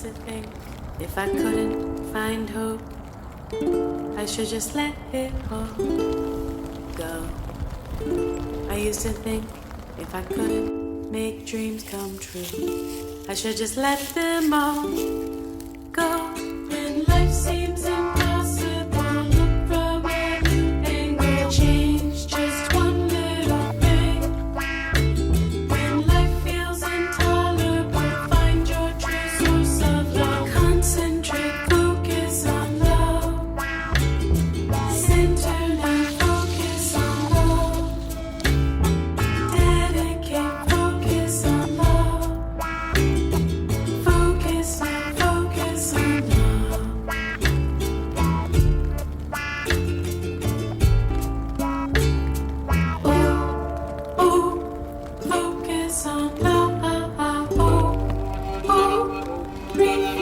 used to think if I couldn't find hope, I should just let it all go. I used to think if I couldn't make dreams come true, I should just let them all go. When life seems impossible, look from a new angle. Change just one little thing. When life feels intolerable, find your true source of love. Concentrate, focus on love. Center now, focus on love. Dedicate, focus on love. Focus now, focus on love. Oh, oh, focus on love. Oh, oh, breathe.